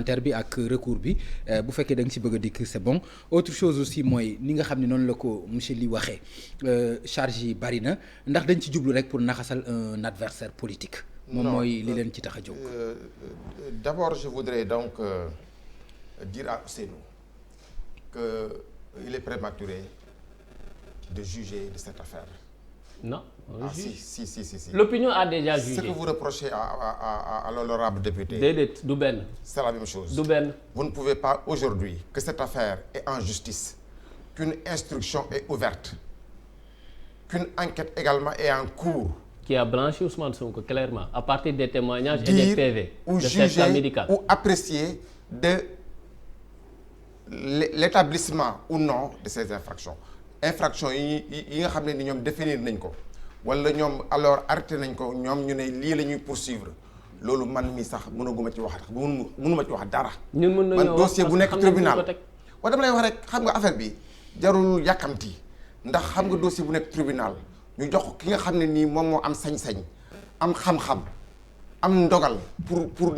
parlementaire bi ak recours bi bu fekkee da nga ci bëgg a dikk c'est bon autre chose aussi mooy ni nga xam ne noonu la ko monsieur Ly waxee charge yi bari na ndax dañ ci jublu rek pour naxasal un adversaire politique. moom mooy li leen ci tax a jóg. D'abord je voudrais donc dire à Ousseynou que il est prématuré de juger de cette affaire. Non. Si. L'opinion a déjà jugé. Ce que vous reprochez à l'honorable député. déedéet du benn. C'est la même chose. du benn. Vous ne pouvez pas aujourd'hui que cette affaire est en justice, qu'une instruction est ouverte, qu'une enquête également est en cours. Qui a blanchi Ousmane Sonko clairement à partir des témoignages dire et des PV ou de certificat juger médical. ou apprécier de l'établissement ou non de ces infractions yi nga xam ne ni ñoom définir nañ ko wala ñoom alors arrêté nañ ko ñoom ñu ne lii la ñuy poursuivre loolu man mi sax mënaguma ci wax mënuma ci wax dara. ñun mën nañoo man dossier bu nekk tribunal waaye dama lay wax rek xam nga affaire bi jarul yàkkamti ndax xam nga dossier bu nekk tribunal ñu jox ki nga xam ne nii moom moo am sañ-sañ am xam-xam am ndogal pour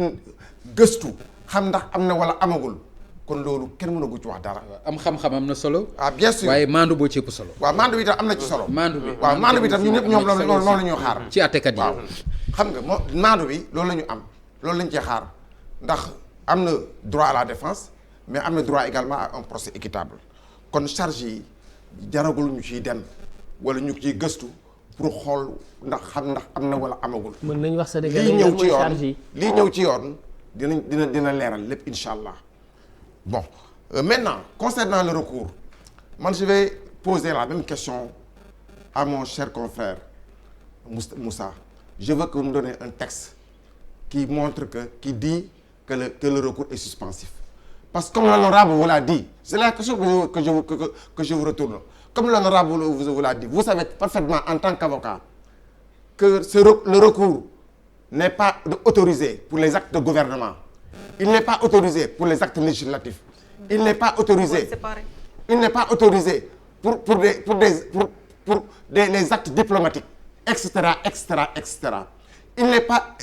gëstu xam ndax am na wala amagul kon loolu kenn mënagu ci wax dara. am xam-xam am na solo. Bien sûr waaye maandu boo ci ëpp solo. waaw maandu bi tam am na ci solo. maandu bi tam ñun ñëpp ñoom loolu la ñuy xaar. ci àttekat yi waaw xam nga maandu bi loolu la ñu am loolu lañ cee xaar ndax am na droit à la défense mais am na droit également à un procès équitable kon charge yi jaragul ñu ciy dem wala ñu ciy gëstu pour xool ndax am na wala amagul. mën nañu wax Sénégal lii ñëw ci yoon lii ñëw ci yoon dina leeral lépp incha allah. Bon, maintenant, concernant le recours, moi je vais poser la même question à mon cher confrère Moussa. Je veux que vous me donnez un texte qui dit que le recours est suspensif. Parce que comme l'honorable vous l'a dit, c'est la question que je vous retourne. Comme l'honorable vous l'a dit, vous savez parfaitement en tant qu'avocat que le recours n'est pas autorisé pour les actes de gouvernement. Il n'est pas autorisé pour les actes législatifs. Il n'est pas autorisé. Il n'est pas autorisé pour les actes diplomatiques, etc. Il n'est pas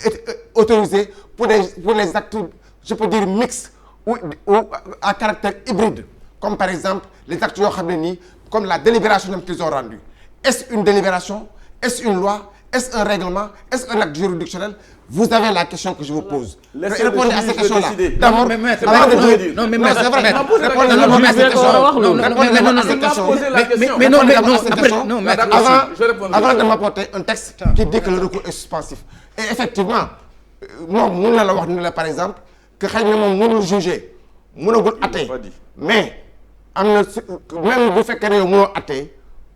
autorisé pour les actes, je peux dire, mixtes ou à caractère hybride, comme par exemple les actes comme la délibération même qu'ils ont rendue. Est-ce une délibération? Est-ce une loi? Est-ce un règlement? Est-ce un acte juridictionnel? Vous avez la question que je vous pose. Répondez à cette question-là. D'abord, avant de m'apporter un texte qui dit que le recours est suspensif. Et effectivement, moom mun na la wax ni la par exemple que xëy na moom mënul juger mënagul atte mais am na même bu fekkee ne yow mënoo atte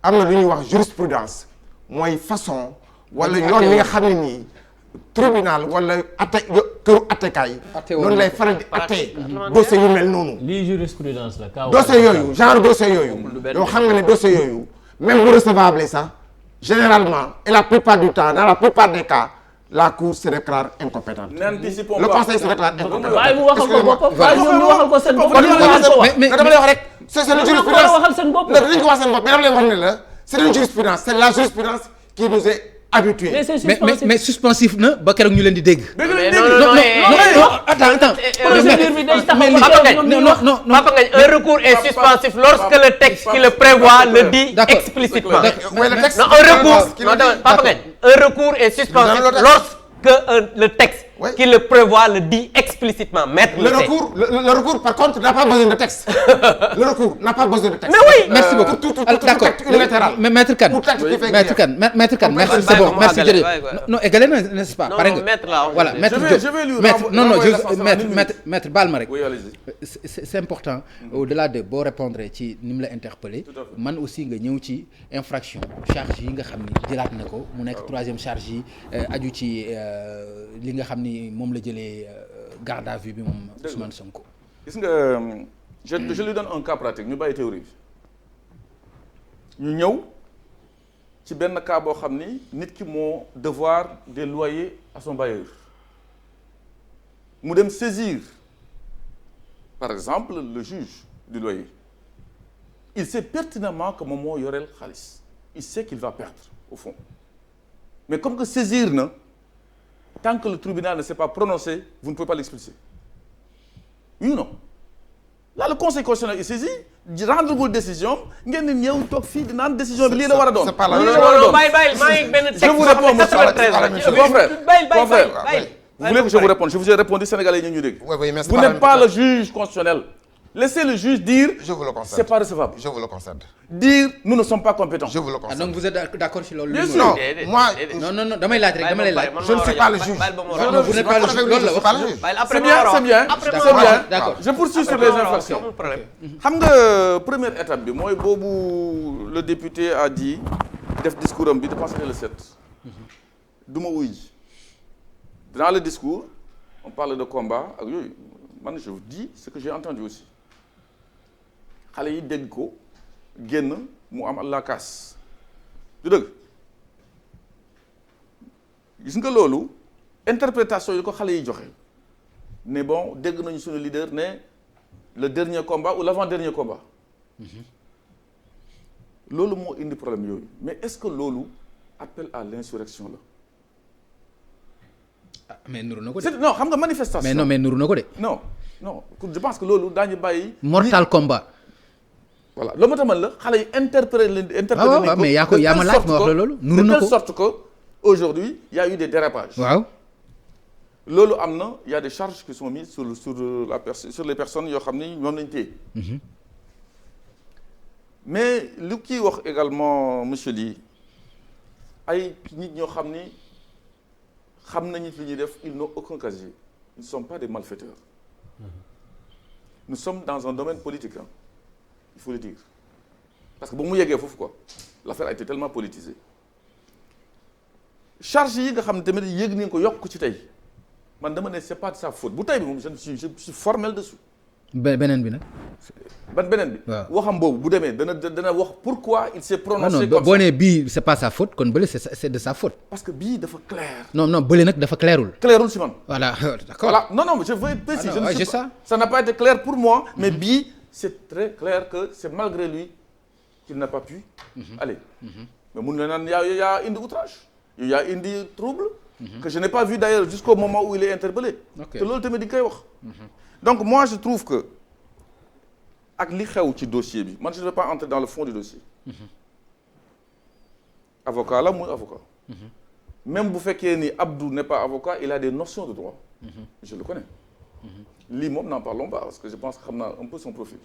am na lu ñuy wax jurisprudence mooy façon wala yoon mi nga xam ne nii tribunal wala këru attekaay noonu lay faral di atte dossier yu mel noonu. lii jurisprudence la kaw dossier yooyu genre dossier yooyu yow xam nga ne dossier yooyu même bu recevable sax généralement et la plupart du temps dans la plupart des cas la cour se déclare incompétente. Le conseil se déclare incompétent. waaye mu waxal ko boppam waaye ñoom ñu waxal ko seen bopp. mais dama lay wax rek. c'est une jurisprudence waxal seen bopp. dañu ko wax seen bopp mais dama lay wax ne la c'est une jurisprudence c'est la jurisprudence qui nous est habituée. mais suspensif na ba keroog ñu leen di dégg. Attends. Non, un recours est suspensif lorsque le texte qui le prévoit le dit explicitement. Un recours est suspensif lorsque le texte qui le prévoit le dit explicitement. Le recours, par contre, n'a pas besoin de texte. Le recours n'a pas besoin de texte. Mais oui. Merci beaucoup. D'accord. Mais Maître Kane, merci, c'est bon. Merci. Non, égalé, n'est-ce pas? Non, maître là. Voilà, Maître. Maître Balma rek. Oui, allez-y. C'est important. Au-delà de boo répondre ci ni mu la interpellé. Man aussi nga ñëw ci infraction charge yi nga xam ni jëlaat na ko mu nekk troisième charge yi aju ci li nga xam ni moom la jëlee garde à vue bi moom Ousmane Sonko. gis nga je lui donne un cas pratique ñu bàyyi théorie bi ñu ñëw ci benn cas boo xam ni nit ki moo devoir des loyers à son bailleur mu dem saisir par exemple le juge du loyer il sait pertinemment que moom moo yoreel xaalis il sait qu'il va perdre au fond mais comme que saisir na tant que le tribunal ne s'est pas prononcé vous ne pouvez pas l'expulser oui ou non là le conseil constitutionnel est saisi rendre ko décision ngeen di ñëw toog fii di naan décision bi lii la war a doon. c'est pas la bàyyi maa ngi benn texte je vous réponds monsieur bàyyi. Vous voulez que je vous réponde? Je vous ai répondu, Sénégalais yi ñu dégg. Oui, mais vous n'êtes pas le juge constitutionnel. Laissez le juge dire. Je vous le concède. C'est pas recevable. Je vous le concède. Dire nous ne sommes pas compétents. Je vous le concède. donc vous êtes d'accord sur loolu. Bien sûr. Non, moi. non damay laaj rek dama lay laaj. Je ne suis pas le juge. vous n'êtes pas le juge loolu la wax. C'est bien. D'accord. Je poursuis sur les infractions. xam nga première étape bi mooy boobu le député a dit def discours am bi je pense que le 7. du ma wuy ji. Dans le discours on parle de combat ak yooyu man je vous dis ce que j'ai entendu aussi xale yi dégg ko génn mu am la casse du dëgg gis nga loolu interprétation yi ko xale yi joxe ne bon dégg nañu suñu leader ne le dernier combat ou l'avant-dernier combat loolu moo indi problème yooyu mais est-ce que loolu appel à l'insurrection la. ah mais nuru na ko de. non xam nga manifestation. mais nuru na ko de. non je pense que loolu daañu bàyyi. mortal combat. voilà loolu moo tax man la xale yi interpréter nañ ko mais yaa ma laaj ma wax la loolu. nuru na ko de telle sorte que aujourd'hui il y a eu des dérapages. waaw. loolu am na il y a des charges qui sont mises sur les personnes yoo xam ni ñoom lañ téye. mais lu kii wax également monsieur Ly ay nit ñoo xam ni. xam nañu li ñuy def ils n'ont aucun casier ils ne sont pas des malfaiteurs nous sommes dans un domaine politique hein il faut le dire parce que ba mu yeggee foofu quoi l'affaire a été tellement politisée charge yi nga xam ne tamit yéeg nañ ko yokk ci tey man dama ne c'est pas de sa faute bu tey bi moom je suis formel dessus beneen bi nag. beneen bi. waaw waxam boobu bu demee dana wax pourquoi il s'est prononcé. non boo nee bii c'est pas sa faute kon bële c'est de sa faute. parce que bii dafa clair. non bële nag dafa clairul. clairul si man. voilà d'accord. voilà non je veux être précis. Ah non, je sais ça n'a pas été clair pour moi. mais bii c'est très clair que c'est malgré lui qu'il n'a pas pu. aller. mais mun na naan yaa indi outrage. yaa indi trouble. que je n'ai pas vu d'ailleurs jusqu'au moment où il est interpellé. te loolu tamit di koy wax. donc moi je trouve que ak li xew ci dossier bi man je ne vais pas entrer dans le fond du dossier. avocat la muy avocat. même bu fekkee ni Abdou n'est pas avocat il a des notions de droit. je le connais. lii moom n'en parlons pas parce que je pense que xam naa un peu son profil.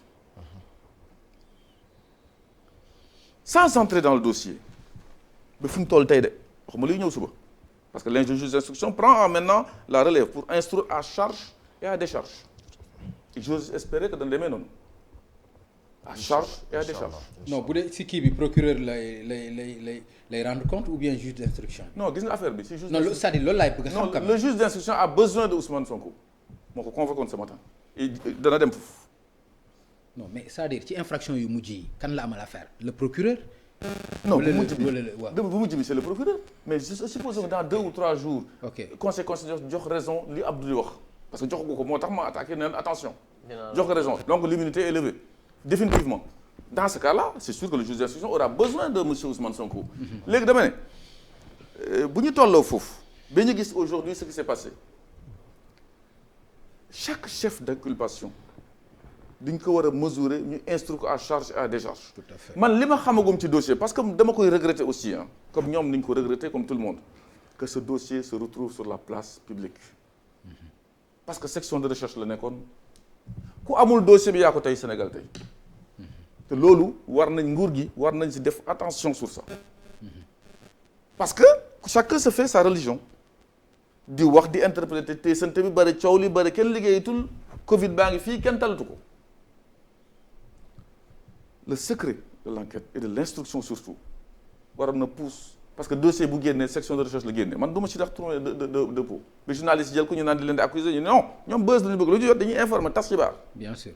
sans entrer dans le dossier ba fi mu toll tey de wax ma liy ñëw suba parce que le juge d'instruction prend maintenant la relève pour instruire à charge et à décharge. et j'ose espérer que dana demee noonu. à charge et à décharge. non bu dee si kii bi procureur lay rendre compte ou bien juge d'instruction. non gis nga affaire bi si juge. non c'est-à-dire loolu laay bëgg a xam. non le juge d'instruction a besoin de Ousmane Sonko moo ko convoqué woon ce matin. et dana dem foofu. non mais c'est-à-dire ci infraction yu mujj yi kan la amal affaire le procureur. non bu mujj bi c'est le procureur. mais je suppose que dans 2 ou 3 jours. ok conseil constitutionnel jox raison li Abdou di wax parce que jox ko moo tax ma attaqué ne leen attention. jox ko raison donc l'immunité est levée. définitivement dans ce cas-là c'est sûr que le juge d'instruction aura besoin de monsieur Ousmane Sonko. léegi dama ne bu ñu tolloo foofu ba ñu gis aujourd'hui ce qui s'est passé chaque chef d'inculpation dañ ko war a mesurer ñu instruire ko à charge et à décharge. tout à fait man li ma xamagum ci dossier parce que dama koy regretter aussi hein comme ñoom ni ñu ko regretter comme tout le monde que ce dossier se retrouve sur la place publique parce que section de recherche la nekkoon. ku amul dossier bi yaa ko tey Sénégal tey te loolu war nañ nguur gi war nañ si def attention sur ça parce que chacun se fait sa religion di wax di interpréter te sante bi bëri coow li bëri kenn liggéeyatul Covid baa ngi fii kenn talatu ko le secret de l'enquête et de l'instruction surtout waroon na pousse parce que dossier bu génnee section de recherche la génne man du ma ci tax tourner de pot mais journaliste jël ko ñu naan di leen di accuser ñu non ñoom buzz lañu bëgg lu ñu jot dañuy informer tas xibaar. bien sûr.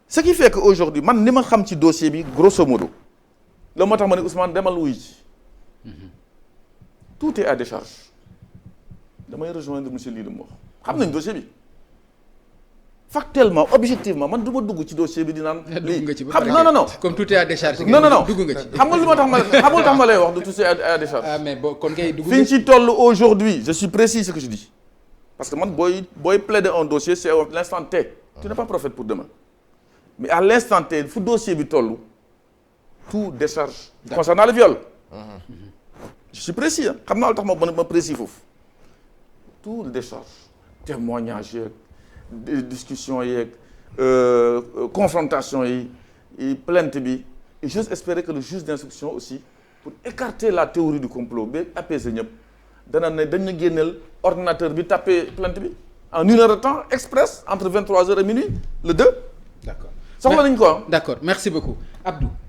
ce qui fait que aujourd'hui man ni ma xam ci dossier bi grosso modo la moo tax ma ne Ousmane demal wuy ci tout est à décharge damay rejoindre monsieur Ly lu mu wax xam nañ dossier bi factuellement objectivement man du ma dugg ci dossier bi di naan. dugg nga ci ba xam non comme tout est à décharge. non dugg nga ci. xam nga lu ma tax ma xamul tax ma lay wax de tout est à décharge. ah mais bon kon kay dugg fi ñu ci toll aujourd'hui je suis précis ce que je dis parce que man booy plaider un dossier c'est à l'instant T. Tu n'es pas prophète pour demain. Mais à l'instant T fu dossier bi tollu tout décharge. concernant le viol. Je suis précis ah xam naa lu tax ma précis foofu. tout décharge. témoignage yeeg discussion yeeg confrontation yi plainte bi et j'ose espérer que le juge d'instruction aussi pour écarter la théorie du complot ba apaiser ñëpp dana ne dañu génneel ordinateur bi tapé plainte bi en 1 heure de temps express entre 23h et minuit le 2. D'accord soxla nañu ko d'accord merci beaucoup Abdou.